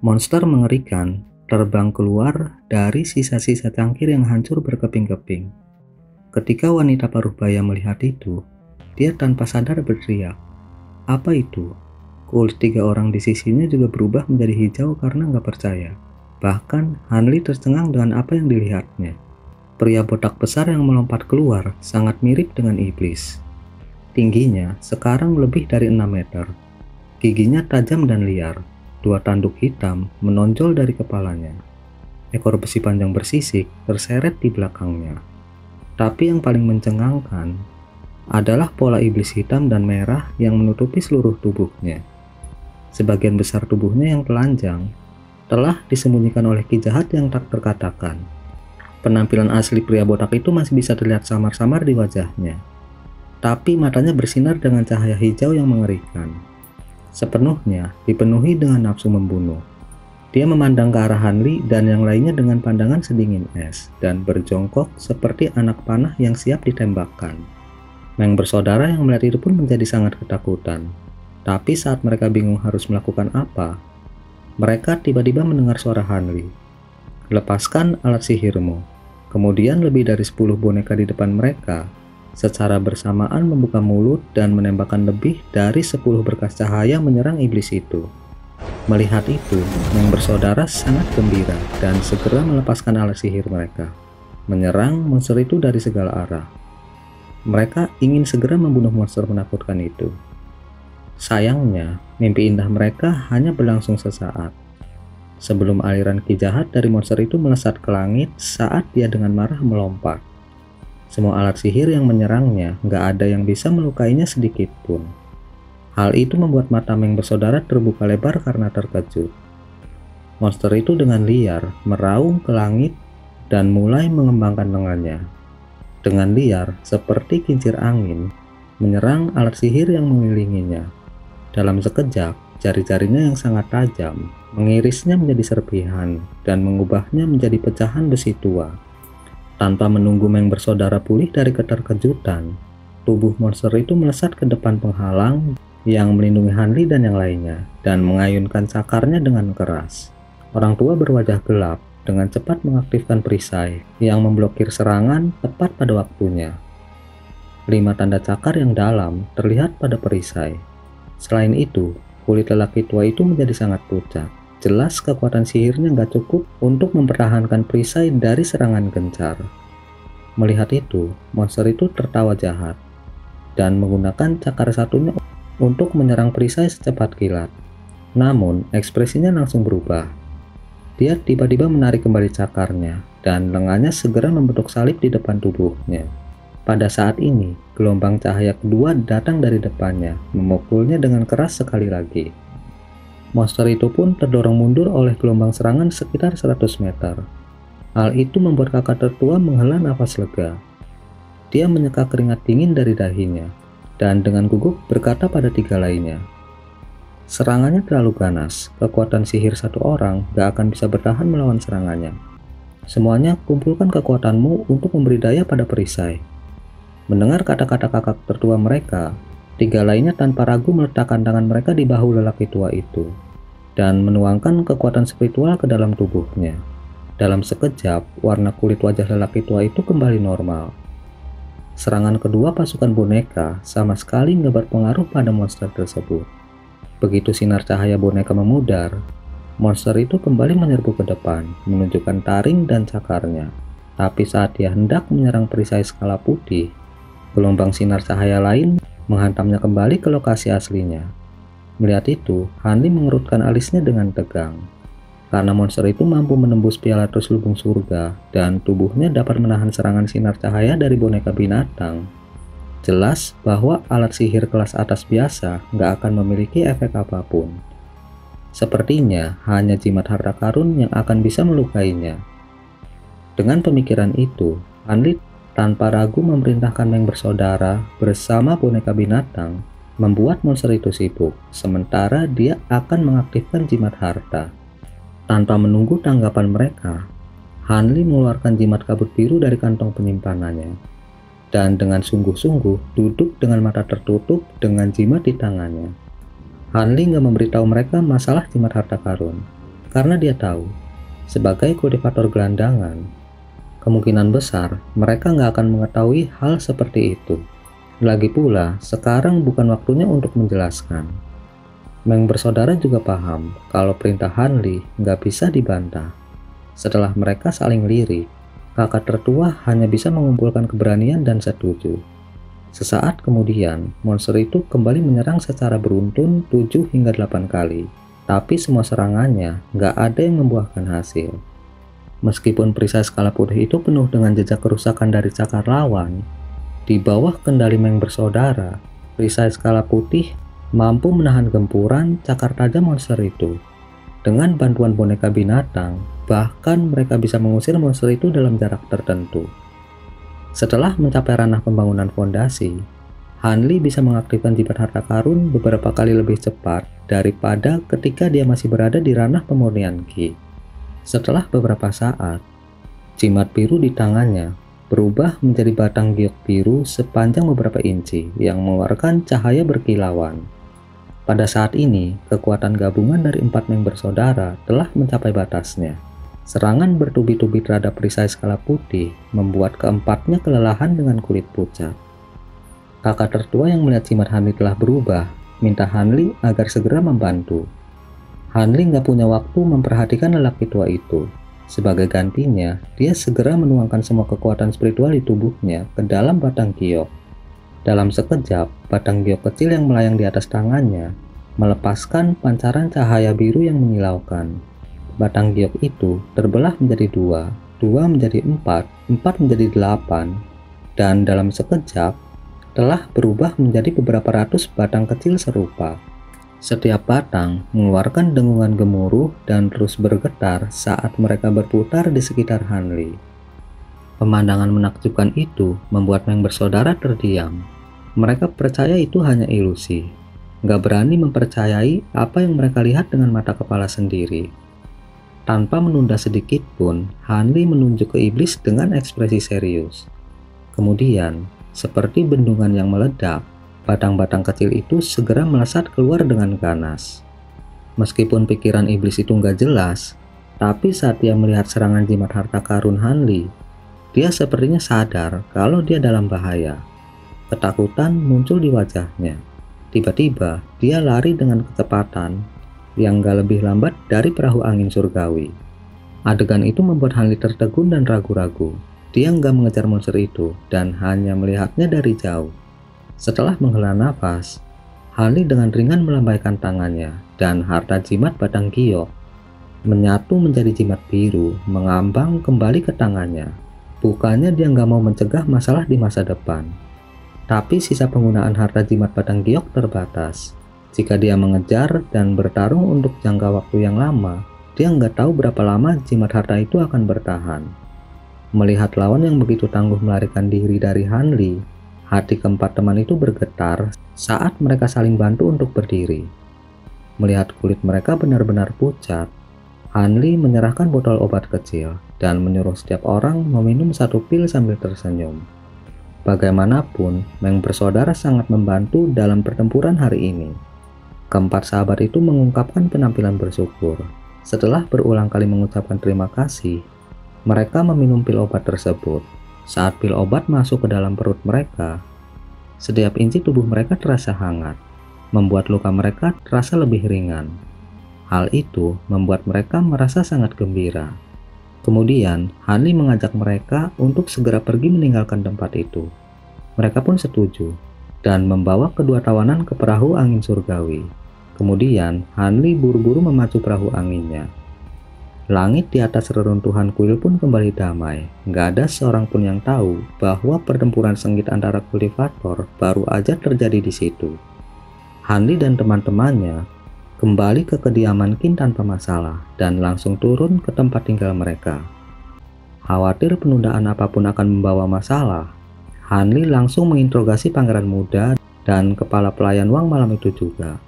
Monster mengerikan terbang keluar dari sisa-sisa cangkir yang hancur berkeping-keping. Ketika wanita paruh baya melihat itu, dia tanpa sadar berteriak, "Apa itu?" Kulit 3 orang di sisinya juga berubah menjadi hijau karena nggak percaya. Bahkan Hanli tercengang dengan apa yang dilihatnya. Pria botak besar yang melompat keluar sangat mirip dengan iblis. Tingginya sekarang lebih dari 6 meter. Giginya tajam dan liar. 2 tanduk hitam menonjol dari kepalanya. Ekor besi panjang bersisik terseret di belakangnya. Tapi yang paling mencengangkan adalah pola iblis hitam dan merah yang menutupi seluruh tubuhnya. Sebagian besar tubuhnya yang telanjang telah disembunyikan oleh ki jahat yang tak terkatakan. Penampilan asli pria botak itu masih bisa terlihat samar-samar di wajahnya. Tapi matanya bersinar dengan cahaya hijau yang mengerikan. Sepenuhnya dipenuhi dengan nafsu membunuh. Dia memandang ke arah Hanli dan yang lainnya dengan pandangan sedingin es dan berjongkok seperti anak panah yang siap ditembakkan. Meng bersaudara yang melihat itu pun menjadi sangat ketakutan. Tapi saat mereka bingung harus melakukan apa, mereka tiba-tiba mendengar suara Hanli. "Lepaskan alat sihirmu." Kemudian lebih dari 10 boneka di depan mereka secara bersamaan membuka mulut dan menembakkan lebih dari 10 berkas cahaya menyerang iblis itu. Melihat itu, Meng bersaudara sangat gembira dan segera melepaskan alat sihir mereka, menyerang monster itu dari segala arah. Mereka ingin segera membunuh monster menakutkan itu. Sayangnya, mimpi indah mereka hanya berlangsung sesaat. Sebelum aliran ki jahat dari monster itu melesat ke langit saat dia dengan marah melompat. Semua alat sihir yang menyerangnya nggak ada yang bisa melukainya sedikit pun. Hal itu membuat mata Meng bersaudara terbuka lebar karena terkejut. Monster itu dengan liar meraung ke langit dan mulai mengembangkan lengannya. Dengan liar seperti kincir angin menyerang alat sihir yang mengelilinginya. Dalam sekejap, jari-jarinya yang sangat tajam mengirisnya menjadi serpihan dan mengubahnya menjadi pecahan besi tua. Tanpa menunggu Meng bersaudara pulih dari keterkejutan, tubuh monster itu melesat ke depan penghalang yang melindungi Hanli dan yang lainnya dan mengayunkan cakarnya dengan keras. Orang tua berwajah gelap dengan cepat mengaktifkan perisai yang memblokir serangan tepat pada waktunya. 5 tanda cakar yang dalam terlihat pada perisai. Selain itu, kulit lelaki tua itu menjadi sangat pucat. Jelas kekuatan sihirnya nggak cukup untuk mempertahankan perisai dari serangan gencar. Melihat itu, monster itu tertawa jahat dan menggunakan cakar satunya untuk menyerang perisai secepat kilat. Namun, ekspresinya langsung berubah. Dia tiba-tiba menarik kembali cakarnya dan lengannya segera membentuk salib di depan tubuhnya. Pada saat ini, gelombang cahaya kedua datang dari depannya, memukulnya dengan keras sekali lagi. Monster itu pun terdorong mundur oleh gelombang serangan sekitar 100 meter. Hal itu membuat kakak tertua menghela nafas lega. Dia menyeka keringat dingin dari dahinya, dan dengan gugup berkata pada 3 lainnya, "Serangannya terlalu ganas, kekuatan sihir 1 orang gak akan bisa bertahan melawan serangannya. Semuanya kumpulkan kekuatanmu untuk memberi daya pada perisai." Mendengar kata-kata kakak tertua mereka, 3 lainnya tanpa ragu meletakkan tangan mereka di bahu lelaki tua itu dan menuangkan kekuatan spiritual ke dalam tubuhnya. Dalam sekejap, warna kulit wajah lelaki tua itu kembali normal. Serangan kedua pasukan boneka sama sekali nggak berpengaruh pada monster tersebut. Begitu sinar cahaya boneka memudar, monster itu kembali menyerbu ke depan, menunjukkan taring dan cakarnya. Tapi saat dia hendak menyerang perisai skala putih, gelombang sinar cahaya lain menghantamnya kembali ke lokasi aslinya. Melihat itu, Hanli mengerutkan alisnya dengan tegang. Karena monster itu mampu menembus piala terselubung surga dan tubuhnya dapat menahan serangan sinar cahaya dari boneka binatang, jelas bahwa alat sihir kelas atas biasa nggak akan memiliki efek apapun. Sepertinya hanya jimat harta karun yang akan bisa melukainya. Dengan pemikiran itu, Hanli tanpa ragu memerintahkan Meng bersaudara bersama boneka binatang membuat monster itu sibuk, sementara dia akan mengaktifkan jimat harta. Tanpa menunggu tanggapan mereka, Hanli mengeluarkan jimat kabut biru dari kantong penyimpanannya dan dengan sungguh-sungguh duduk dengan mata tertutup dengan jimat di tangannya. Hanli nggak memberitahu mereka masalah jimat harta karun. karena dia tahu, sebagai kultivator gelandangan, kemungkinan besar mereka nggak akan mengetahui hal seperti itu. Lagi pula, sekarang bukan waktunya untuk menjelaskan. Meng bersaudara juga paham kalau perintah Hanli nggak bisa dibantah. Setelah mereka saling lirik, kakak tertua hanya bisa mengumpulkan keberanian dan setuju. Sesaat kemudian, monster itu kembali menyerang secara beruntun 7 hingga 8 kali. Tapi semua serangannya nggak ada yang membuahkan hasil. Meskipun perisai skala putih itu penuh dengan jejak kerusakan dari cakar lawan, di bawah kendali Meng bersaudara, perisai skala putih mampu menahan gempuran cakar tajam monster itu. Dengan bantuan boneka binatang, bahkan mereka bisa mengusir monster itu dalam jarak tertentu. Setelah mencapai ranah pembangunan fondasi, Hanli bisa mengaktifkan jimat harta karun beberapa kali lebih cepat daripada ketika dia masih berada di ranah pemurnian Ki. Setelah beberapa saat, jimat biru di tangannya berubah menjadi batang giok biru sepanjang beberapa inci yang mengeluarkan cahaya berkilauan. Pada saat ini, kekuatan gabungan dari 4 Meng bersaudara telah mencapai batasnya. Serangan bertubi-tubi terhadap perisai skala putih membuat keempatnya kelelahan dengan kulit pucat. Kakak tertua yang melihat jimat Hanli telah berubah, minta Hanli agar segera membantu. Hanli nggak punya waktu memperhatikan lelaki tua itu. Sebagai gantinya, dia segera menuangkan semua kekuatan spiritual di tubuhnya ke dalam batang giok. Dalam sekejap, batang giok kecil yang melayang di atas tangannya melepaskan pancaran cahaya biru yang menyilaukan. Batang giok itu terbelah menjadi 2, 2 menjadi 4, 4 menjadi 8, dan dalam sekejap telah berubah menjadi beberapa ratus batang kecil serupa. Setiap batang mengeluarkan dengungan gemuruh dan terus bergetar saat mereka berputar di sekitar Hanli. Pemandangan menakjubkan itu membuat Meng bersaudara terdiam. Mereka percaya itu hanya ilusi, nggak berani mempercayai apa yang mereka lihat dengan mata kepala sendiri. Tanpa menunda sedikit pun, Hanli menunjuk ke iblis dengan ekspresi serius. Kemudian, seperti bendungan yang meledak, batang-batang kecil itu segera melesat keluar dengan ganas. Meskipun pikiran iblis itu nggak jelas, tapi saat dia melihat serangan jimat harta karun Hanli, dia sepertinya sadar kalau dia dalam bahaya. Ketakutan muncul di wajahnya. Tiba-tiba, dia lari dengan kecepatan yang nggak lebih lambat dari perahu angin surgawi. Adegan itu membuat Hanli tertegun dan ragu-ragu. Dia nggak mengejar monster itu dan hanya melihatnya dari jauh. Setelah menghela nafas, Hanli dengan ringan melambaikan tangannya dan harta jimat batang giok menyatu menjadi jimat biru mengambang kembali ke tangannya. Bukannya dia nggak mau mencegah masalah di masa depan, tapi sisa penggunaan harta jimat batang giok terbatas. Jika dia mengejar dan bertarung untuk jangka waktu yang lama, dia nggak tahu berapa lama jimat harta itu akan bertahan. Melihat lawan yang begitu tangguh melarikan diri dari Hanli, hati keempat teman itu bergetar saat mereka saling bantu untuk berdiri. Melihat kulit mereka benar-benar pucat, Hanli menyerahkan botol obat kecil dan menyuruh setiap orang meminum 1 pil sambil tersenyum. Bagaimanapun, Meng bersaudara sangat membantu dalam pertempuran hari ini. Keempat sahabat itu mengungkapkan penampilan bersyukur. Setelah berulang kali mengucapkan terima kasih, mereka meminum pil obat tersebut. Saat pil obat masuk ke dalam perut mereka, setiap inci tubuh mereka terasa hangat, membuat luka mereka terasa lebih ringan. Hal itu membuat mereka merasa sangat gembira. Kemudian, Hanli mengajak mereka untuk segera pergi meninggalkan tempat itu. Mereka pun setuju dan membawa kedua tawanan ke perahu angin surgawi. Kemudian, Hanli buru-buru memacu perahu anginnya. Langit di atas reruntuhan kuil pun kembali damai. Nggak ada seorang pun yang tahu bahwa pertempuran sengit antara kultivator baru aja terjadi di situ. Hanli dan teman-temannya kembali ke kediaman Qin tanpa masalah dan langsung turun ke tempat tinggal mereka. Khawatir penundaan apapun akan membawa masalah, Hanli langsung menginterogasi pangeran muda dan kepala pelayan Wang malam itu juga.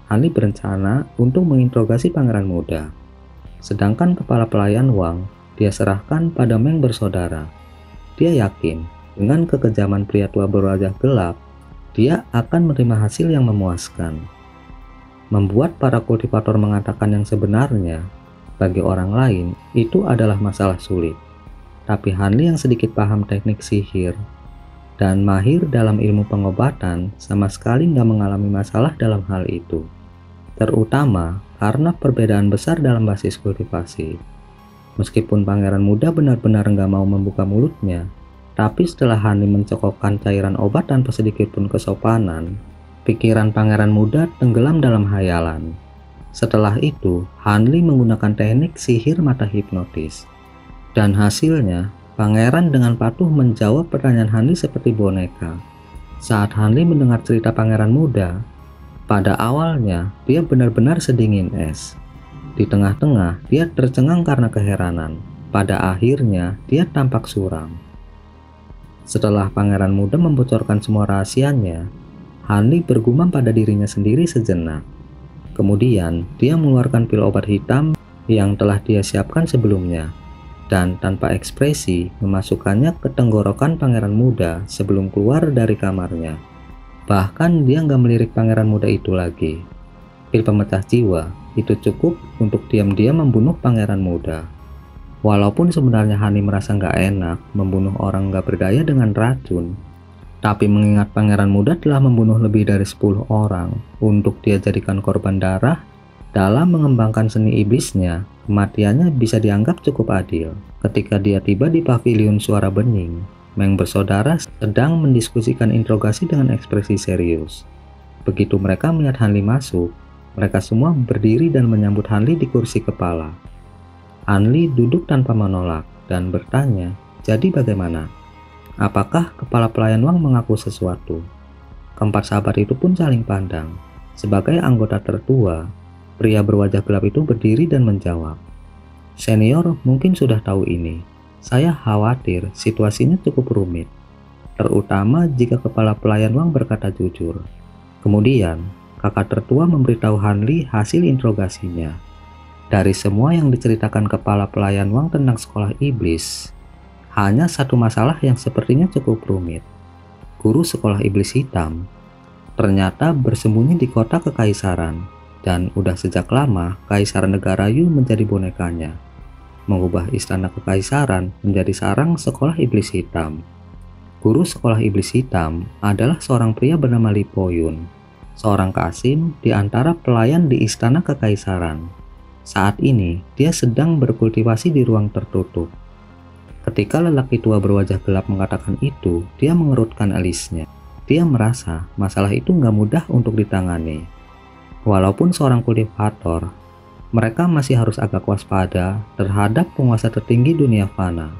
Hanli berencana untuk menginterogasi pangeran muda. Sedangkan kepala pelayan Wang dia serahkan pada Meng bersaudara. Dia yakin dengan kekejaman pria tua berwajah gelap, dia akan menerima hasil yang memuaskan. Membuat para kultivator mengatakan yang sebenarnya, Bagi orang lain, itu adalah masalah sulit. Tapi Hanli yang sedikit paham teknik sihir dan mahir dalam ilmu pengobatan sama sekali nggak mengalami masalah dalam hal itu. Terutama karena perbedaan besar dalam basis kultivasi. Meskipun pangeran muda benar-benar nggak mau membuka mulutnya, tapi setelah Hanli mencokokkan cairan obat tanpa sedikit pun kesopanan, pikiran pangeran muda tenggelam dalam hayalan. Setelah itu, Hanli menggunakan teknik sihir mata hipnotis. Dan hasilnya, pangeran dengan patuh menjawab pertanyaan Hanli seperti boneka. Saat Hanli mendengar cerita pangeran muda, pada awalnya dia benar-benar sedingin es. Di tengah-tengah, dia tercengang karena keheranan. Pada akhirnya, dia tampak suram. Setelah pangeran muda membocorkan semua rahasianya, Hanli bergumam pada dirinya sendiri sejenak. Kemudian, dia mengeluarkan pil obat hitam yang telah dia siapkan sebelumnya, dan tanpa ekspresi memasukkannya ke tenggorokan pangeran muda sebelum keluar dari kamarnya. Bahkan dia nggak melirik pangeran muda itu lagi. Pil pemecah jiwa itu cukup untuk diam-diam membunuh pangeran muda. Walaupun sebenarnya Hanli merasa nggak enak membunuh orang nggak berdaya dengan racun, tapi mengingat pangeran muda telah membunuh lebih dari 10 orang untuk dia jadikan korban darah dalam mengembangkan seni iblisnya, kematiannya bisa dianggap cukup adil. Ketika dia tiba di paviliun suara bening, Meng bersaudara sedang mendiskusikan interogasi dengan ekspresi serius. Begitu mereka melihat Hanli masuk, mereka semua berdiri dan menyambut Hanli di kursi kepala. Hanli duduk tanpa menolak dan bertanya, "Jadi bagaimana? Apakah kepala pelayan Wang mengaku sesuatu?" Keempat sahabat itu pun saling pandang. Sebagai anggota tertua, pria berwajah gelap itu berdiri dan menjawab, "Senior mungkin sudah tahu ini. Saya khawatir situasinya cukup rumit, terutama jika kepala pelayan Wang berkata jujur." Kemudian, kakak tertua memberitahu Hanli hasil interogasinya. Dari semua yang diceritakan kepala pelayan Wang tentang sekolah iblis, hanya satu masalah yang sepertinya cukup rumit. Guru sekolah iblis hitam ternyata bersembunyi di kota kekaisaran, dan udah sejak lama Kaisar Negara Yu menjadi bonekanya, mengubah istana kekaisaran menjadi sarang sekolah iblis hitam. Guru sekolah iblis hitam adalah seorang pria bernama Li Poyun, seorang kasim di antara pelayan di istana kekaisaran. Saat ini, dia sedang berkultivasi di ruang tertutup. Ketika lelaki tua berwajah gelap mengatakan itu, dia mengerutkan alisnya. Dia merasa masalah itu nggak mudah untuk ditangani. Walaupun seorang kultivator, mereka masih harus agak waspada terhadap penguasa tertinggi dunia fana.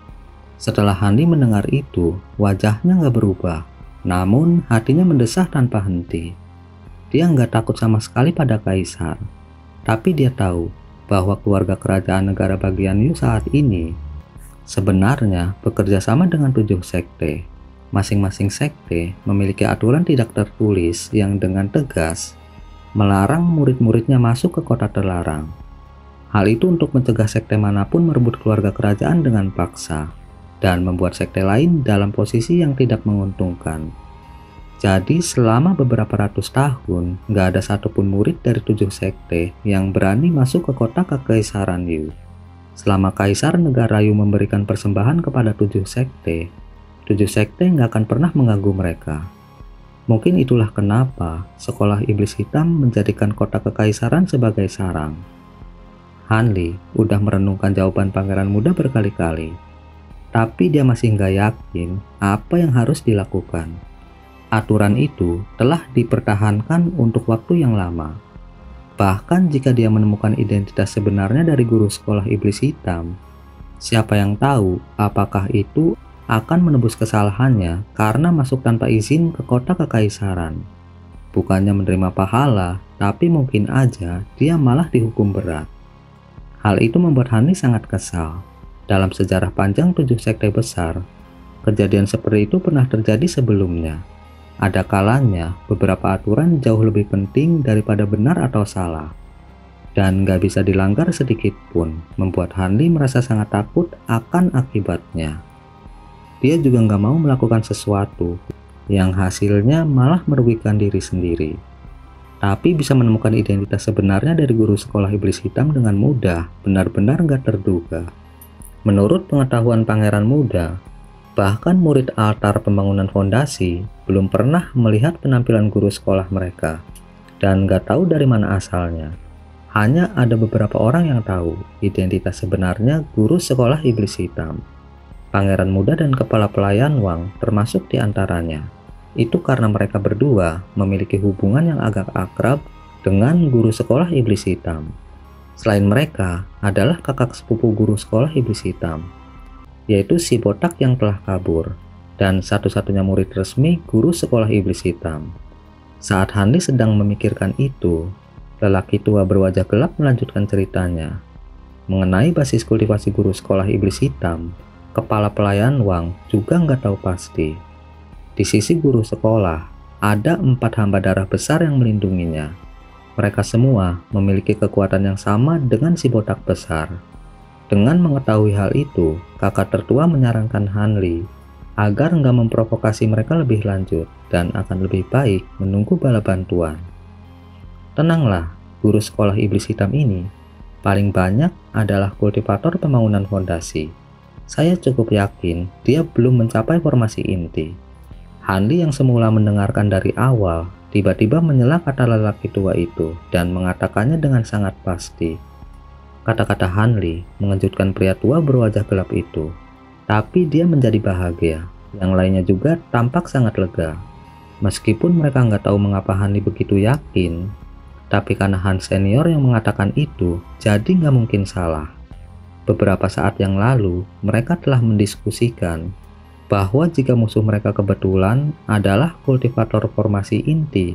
Setelah Hanli mendengar itu, wajahnya nggak berubah, namun hatinya mendesah tanpa henti. Dia nggak takut sama sekali pada kaisar, tapi dia tahu bahwa keluarga kerajaan negara bagian Yu saat ini sebenarnya bekerja sama dengan 7 sekte. Masing-masing sekte memiliki aturan tidak tertulis yang dengan tegas melarang murid-muridnya masuk ke kota terlarang. Hal itu untuk mencegah sekte manapun merebut keluarga kerajaan dengan paksa dan membuat sekte lain dalam posisi yang tidak menguntungkan. Jadi selama beberapa ratus tahun, nggak ada satupun murid dari 7 sekte yang berani masuk ke kota kekaisaran Yu. Selama Kaisar Negara Yu memberikan persembahan kepada 7 sekte nggak akan pernah mengganggu mereka. Mungkin itulah kenapa sekolah iblis hitam menjadikan kota kekaisaran sebagai sarang. Hanli udah merenungkan jawaban pangeran muda berkali-kali, tapi dia masih nggak yakin apa yang harus dilakukan. Aturan itu telah dipertahankan untuk waktu yang lama. Bahkan jika dia menemukan identitas sebenarnya dari guru sekolah iblis hitam, siapa yang tahu apakah itu akan menebus kesalahannya karena masuk tanpa izin ke kota kekaisaran. Bukannya menerima pahala, tapi mungkin aja dia malah dihukum berat. Hal itu membuat Hanli sangat kesal. Dalam sejarah panjang 7 sekte besar, kejadian seperti itu pernah terjadi sebelumnya. Ada kalanya beberapa aturan jauh lebih penting daripada benar atau salah, dan gak bisa dilanggar sedikit pun, membuat Hanli merasa sangat takut akan akibatnya. Dia juga gak mau melakukan sesuatu yang hasilnya malah merugikan diri sendiri. tapi bisa menemukan identitas sebenarnya dari guru sekolah iblis hitam dengan mudah, benar-benar nggak terduga. Menurut pengetahuan Pangeran Muda, bahkan murid altar pembangunan fondasi belum pernah melihat penampilan guru sekolah mereka, dan nggak tahu dari mana asalnya. Hanya ada beberapa orang yang tahu identitas sebenarnya guru sekolah iblis hitam. Pangeran Muda dan Kepala Pelayan Wang termasuk di antaranya. Itu karena mereka berdua memiliki hubungan yang agak akrab dengan guru sekolah iblis hitam. Selain mereka adalah kakak sepupu guru sekolah iblis hitam, yaitu si botak yang telah kabur, dan satu-satunya murid resmi guru sekolah iblis hitam. Saat Hanli sedang memikirkan itu, lelaki tua berwajah gelap melanjutkan ceritanya. Mengenai basis kultivasi guru sekolah iblis hitam, Kepala Pelayan Wang juga nggak tahu pasti. Di sisi guru sekolah, ada 4 hamba darah besar yang melindunginya. Mereka semua memiliki kekuatan yang sama dengan si botak besar. Dengan mengetahui hal itu, kakak tertua menyarankan Hanli agar nggak memprovokasi mereka lebih lanjut dan akan lebih baik menunggu bala bantuan. Tenanglah, guru sekolah iblis hitam ini paling banyak adalah kultivator pembangunan fondasi. Saya cukup yakin dia belum mencapai formasi inti. Hanli yang semula mendengarkan dari awal, tiba-tiba menyela kata lelaki tua itu dan mengatakannya dengan sangat pasti. Kata-kata Hanli mengejutkan pria tua berwajah gelap itu, tapi dia menjadi bahagia. Yang lainnya juga tampak sangat lega. Meskipun mereka nggak tahu mengapa Hanli begitu yakin, tapi karena Han senior yang mengatakan itu, jadi nggak mungkin salah. Beberapa saat yang lalu, mereka telah mendiskusikan bahwa jika musuh mereka kebetulan adalah kultivator formasi inti,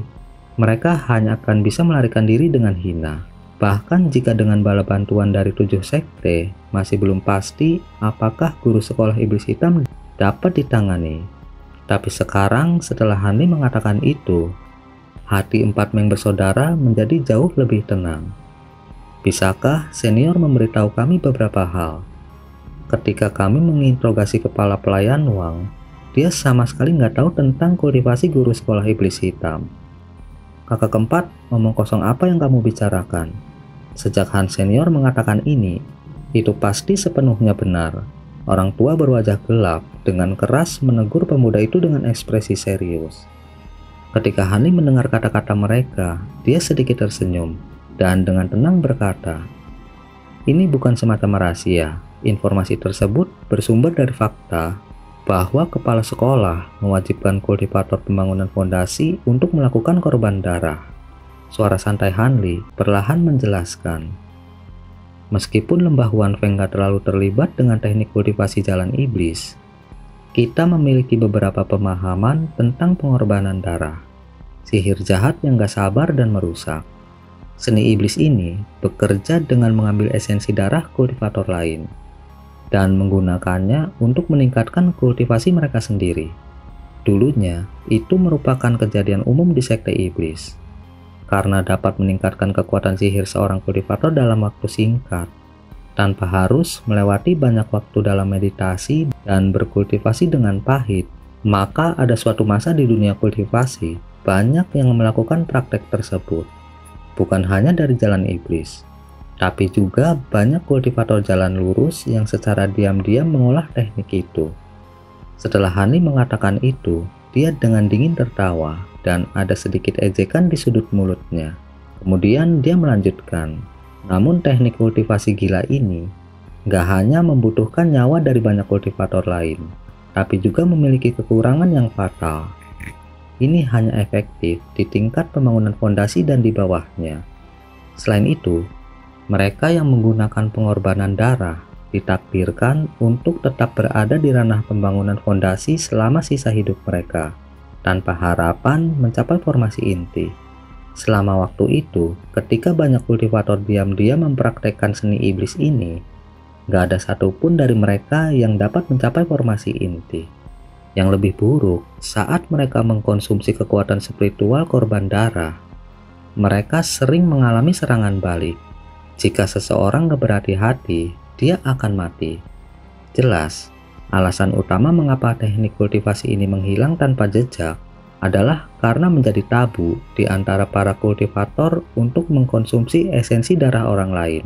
mereka hanya akan bisa melarikan diri dengan hina. Bahkan jika dengan bala bantuan dari 7 sekte, masih belum pasti apakah guru sekolah iblis hitam dapat ditangani. Tapi sekarang setelah Hanli mengatakan itu, hati 4 Meng bersaudara menjadi jauh lebih tenang. Bisakah senior memberitahu kami beberapa hal? Ketika kami menginterogasi Kepala Pelayan Wang, dia sama sekali nggak tahu tentang kultivasi guru sekolah iblis hitam. Kakak keempat, ngomong kosong apa yang kamu bicarakan? Sejak Han senior mengatakan ini, itu pasti sepenuhnya benar. Orang tua berwajah gelap dengan keras menegur pemuda itu dengan ekspresi serius. Ketika Hanli mendengar kata-kata mereka, dia sedikit tersenyum dan dengan tenang berkata, "Ini bukan semacam rahasia. Informasi tersebut bersumber dari fakta bahwa kepala sekolah mewajibkan kultivator pembangunan fondasi untuk melakukan korban darah." Suara santai Hanli perlahan menjelaskan, meskipun Lembah Huanfeng gak terlalu terlibat dengan teknik kultivasi jalan iblis, kita memiliki beberapa pemahaman tentang pengorbanan darah, sihir jahat yang gak sabar dan merusak. Seni iblis ini bekerja dengan mengambil esensi darah kultivator lain dan menggunakannya untuk meningkatkan kultivasi mereka sendiri. Dulunya, itu merupakan kejadian umum di sekte iblis, karena dapat meningkatkan kekuatan sihir seorang kultivator dalam waktu singkat, tanpa harus melewati banyak waktu dalam meditasi dan berkultivasi dengan pahit. Maka ada suatu masa di dunia kultivasi, banyak yang melakukan praktek tersebut. Bukan hanya dari jalan iblis, tapi juga banyak kultivator jalan lurus yang secara diam-diam mengolah teknik itu. Setelah Hanli mengatakan itu, dia dengan dingin tertawa dan ada sedikit ejekan di sudut mulutnya. Kemudian dia melanjutkan, namun teknik kultivasi gila ini nggak hanya membutuhkan nyawa dari banyak kultivator lain, tapi juga memiliki kekurangan yang fatal. Ini hanya efektif di tingkat pembangunan fondasi dan di bawahnya. Selain itu, mereka yang menggunakan pengorbanan darah ditakdirkan untuk tetap berada di ranah pembangunan fondasi selama sisa hidup mereka, tanpa harapan mencapai formasi inti. Selama waktu itu, ketika banyak kultivator diam-diam mempraktekkan seni iblis ini, gak ada satupun dari mereka yang dapat mencapai formasi inti. Yang lebih buruk, saat mereka mengkonsumsi kekuatan spiritual korban darah, mereka sering mengalami serangan balik. Jika seseorang gak berhati-hati, dia akan mati. Jelas, alasan utama mengapa teknik kultivasi ini menghilang tanpa jejak adalah karena menjadi tabu di antara para kultivator untuk mengkonsumsi esensi darah orang lain.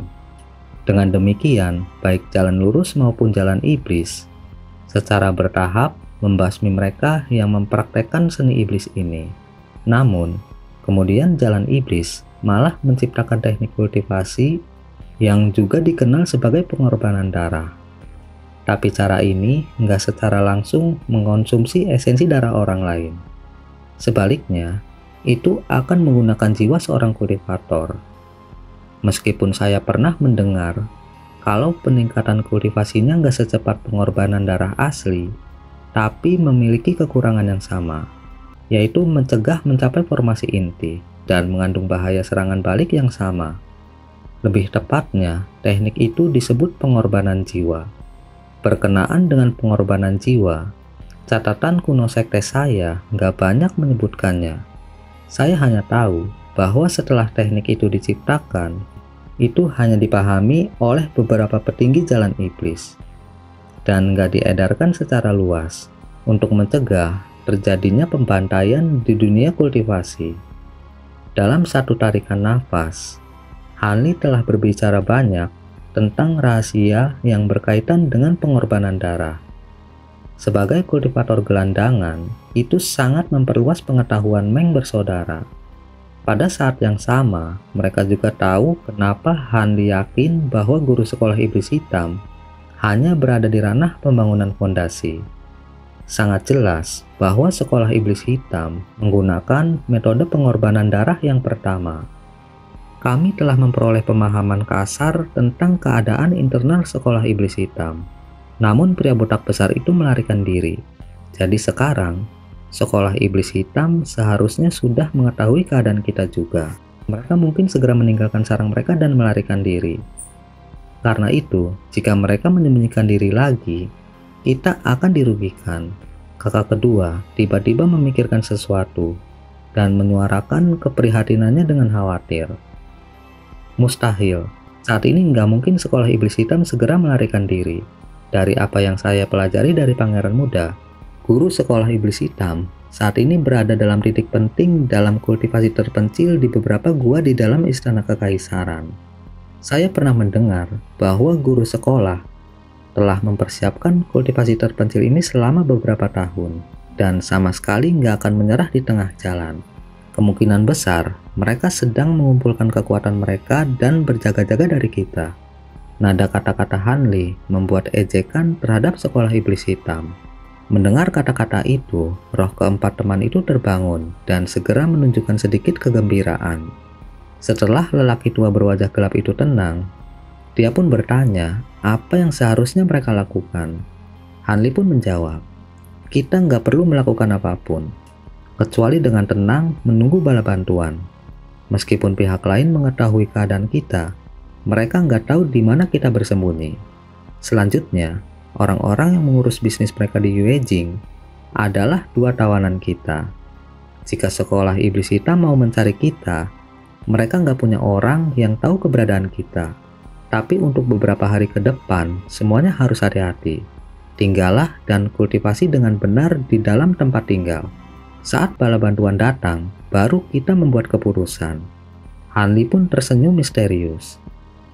Dengan demikian, baik jalan lurus maupun jalan iblis secara bertahap membasmi mereka yang mempraktekkan seni iblis ini. Namun, kemudian jalan iblis malah menciptakan teknik kultivasi yang juga dikenal sebagai pengorbanan darah. Tapi cara ini nggak secara langsung mengkonsumsi esensi darah orang lain. Sebaliknya, itu akan menggunakan jiwa seorang kultivator. Meskipun saya pernah mendengar kalau peningkatan kultivasinya nggak secepat pengorbanan darah asli, tapi memiliki kekurangan yang sama, yaitu mencegah mencapai formasi inti dan mengandung bahaya serangan balik yang sama. Lebih tepatnya, teknik itu disebut pengorbanan jiwa. Berkenaan dengan pengorbanan jiwa, catatan kuno sekte saya nggak banyak menyebutkannya. Saya hanya tahu bahwa setelah teknik itu diciptakan, itu hanya dipahami oleh beberapa petinggi jalan iblis dan nggak diedarkan secara luas untuk mencegah terjadinya pembantaian di dunia kultivasi. Dalam satu tarikan nafas, Hanli telah berbicara banyak tentang rahasia yang berkaitan dengan pengorbanan darah. Sebagai kultivator gelandangan, itu sangat memperluas pengetahuan Meng bersaudara. Pada saat yang sama, mereka juga tahu kenapa Hanli yakin bahwa guru sekolah iblis hitam hanya berada di ranah pembangunan fondasi. Sangat jelas bahwa sekolah iblis hitam menggunakan metode pengorbanan darah yang pertama. Kami telah memperoleh pemahaman kasar tentang keadaan internal sekolah iblis hitam. Namun pria botak besar itu melarikan diri. Jadi sekarang, sekolah iblis hitam seharusnya sudah mengetahui keadaan kita juga. Mereka mungkin segera meninggalkan sarang mereka dan melarikan diri. Karena itu, jika mereka menyembunyikan diri lagi, kita akan dirugikan. Kakak kedua tiba-tiba memikirkan sesuatu dan menyuarakan keprihatinannya dengan khawatir. Mustahil, saat ini nggak mungkin sekolah iblis hitam segera melarikan diri. Dari apa yang saya pelajari dari Pangeran Muda, guru sekolah iblis hitam saat ini berada dalam titik penting dalam kultivasi terpencil di beberapa gua di dalam istana kekaisaran. Saya pernah mendengar bahwa guru sekolah telah mempersiapkan kultivasi terpencil ini selama beberapa tahun dan sama sekali nggak akan menyerah di tengah jalan. Kemungkinan besar mereka sedang mengumpulkan kekuatan mereka dan berjaga-jaga dari kita. Nada kata-kata Hanli membuat ejekan terhadap sekolah iblis hitam. Mendengar kata-kata itu, roh keempat teman itu terbangun dan segera menunjukkan sedikit kegembiraan. Setelah lelaki tua berwajah gelap itu tenang, dia pun bertanya apa yang seharusnya mereka lakukan. Hanli pun menjawab, kita nggak perlu melakukan apapun, kecuali dengan tenang menunggu bala bantuan. Meskipun pihak lain mengetahui keadaan kita, mereka nggak tahu di mana kita bersembunyi. Selanjutnya, orang-orang yang mengurus bisnis mereka di Yuejing adalah dua tawanan kita. Jika sekolah iblis hitam mau mencari kita, mereka nggak punya orang yang tahu keberadaan kita. Tapi untuk beberapa hari ke depan, semuanya harus hati-hati. Tinggallah dan kultivasi dengan benar di dalam tempat tinggal. Saat bala bantuan datang, baru kita membuat keputusan. Hanli pun tersenyum misterius.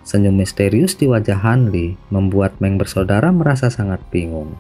Senyum misterius di wajah Hanli membuat Meng bersaudara merasa sangat bingung.